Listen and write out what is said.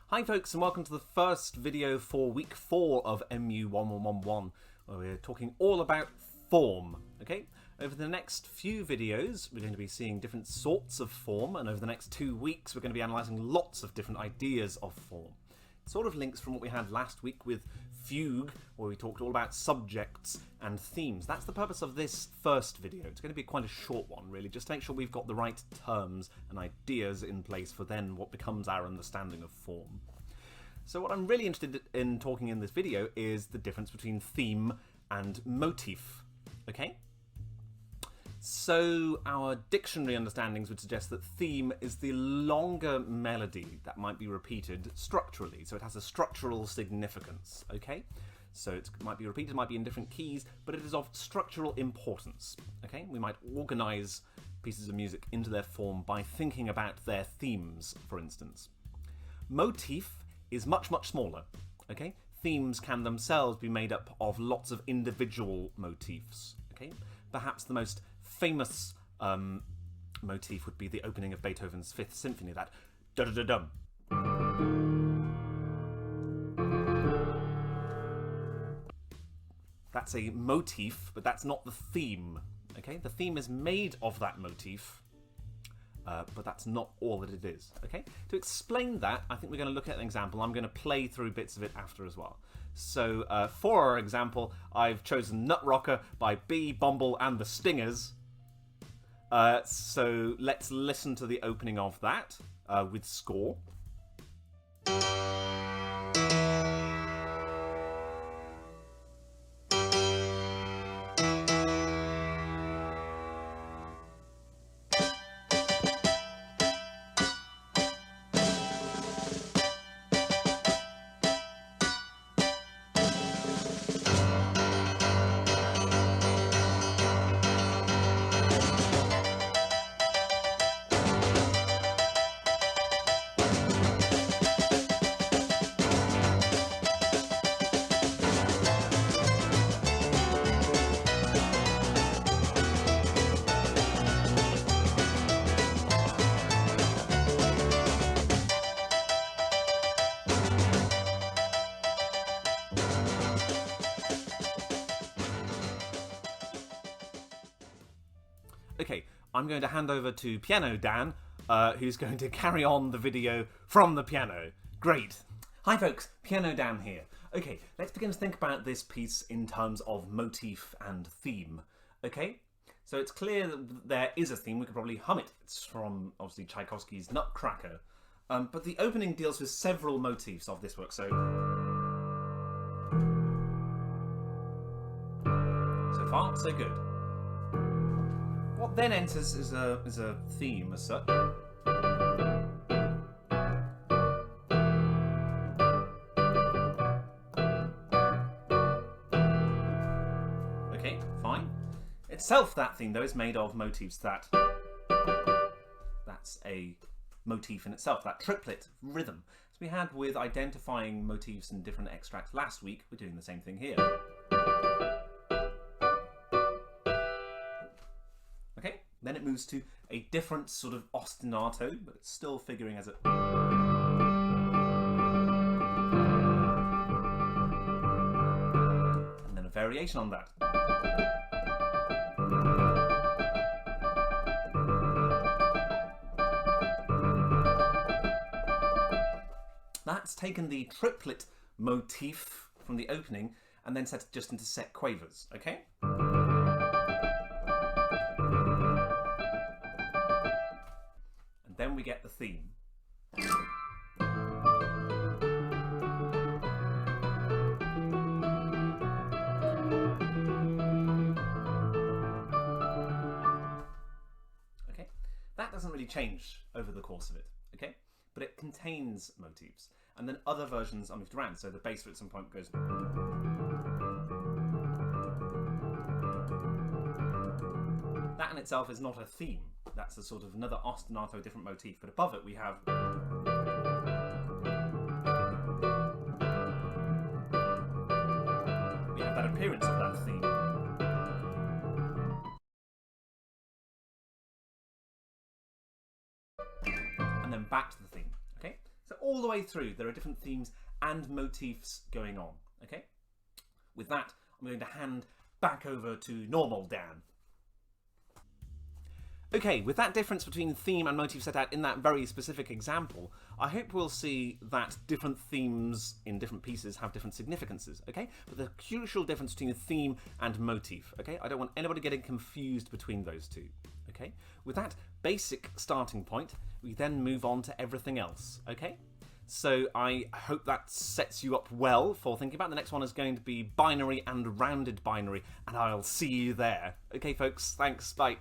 Hi folks, and welcome to the first video for week 4 of MU1111, where we're talking all about form, okay? Over the next few videos, we're going to be seeing different sorts of form, and over the next 2 weeks, we're going to be analysing lots of different ideas of form. It sort of links from what we had last week with fugue, where we talked all about subjects and themes. That's the purpose of this first video. It's going to be quite a short one, really, just to make sure we've got the right terms and ideas in place for then what becomes our understanding of form. So what I'm really interested in talking in this video is the difference between theme and motif, okay? So our dictionary understandings would suggest that theme is the longer melody that might be repeated structurally, so it has a structural significance, okay? So it might be repeated, might be in different keys, but it is of structural importance, okay? We might organise pieces of music into their form by thinking about their themes, for instance. Motif is much, much smaller, okay? Themes can themselves be made up of lots of individual motifs, okay? Perhaps the most famous motif would be the opening of Beethoven's Fifth Symphony, that da-da-da-dum. That's a motif, but that's not the theme, okay? The theme is made of that motif, but that's not all that it is, okay? To explain that, I think we're going to look at an example. I'm going to play through bits of it after as well. So for our example, I've chosen Nut Rocker by B, Bumble and the Stingers. So let's listen to the opening of that with score. Okay, I'm going to hand over to Piano Dan, who's going to carry on the video from the piano. Great. Hi folks, Piano Dan here. Okay, let's begin to think about this piece in terms of motif and theme. Okay, so it's clear that there is a theme. We could probably hum it. It's from, obviously, Tchaikovsky's Nutcracker. But the opening deals with several motifs of this work, so far, so good. What then enters is a theme as such. Okay, fine. Itself, that theme though is made of motifs. That's a motif in itself, that triplet rhythm. As we had with identifying motifs in different extracts last week, we're doing the same thing here. Then it moves to a different sort of ostinato, but it's still figuring as a... And then a variation on that. That's taken the triplet motif from the opening and then set it just into set quavers, okay? Then we get the theme. Okay, that doesn't really change over the course of it, okay? But it contains motifs. And then other versions are moved around, so the bass at some point goes... That in itself is not a theme. That's a sort of another ostinato, different motif, but above it we have... We have that appearance of that theme. And then back to the theme, okay? So So all the way through, there are different themes and motifs going on, okay? With that, I'm going to hand back over to normal Dan. Okay, with that difference between theme and motif set out in that very specific example, I hope we'll see that different themes in different pieces have different significances, okay? But the crucial difference between a theme and motif, okay? I don't want anybody getting confused between those two, okay? With that basic starting point, we then move on to everything else, okay? So I hope that sets you up well for thinking about. The next one is going to be binary and rounded binary, and I'll see you there. Okay, folks, thanks, bye.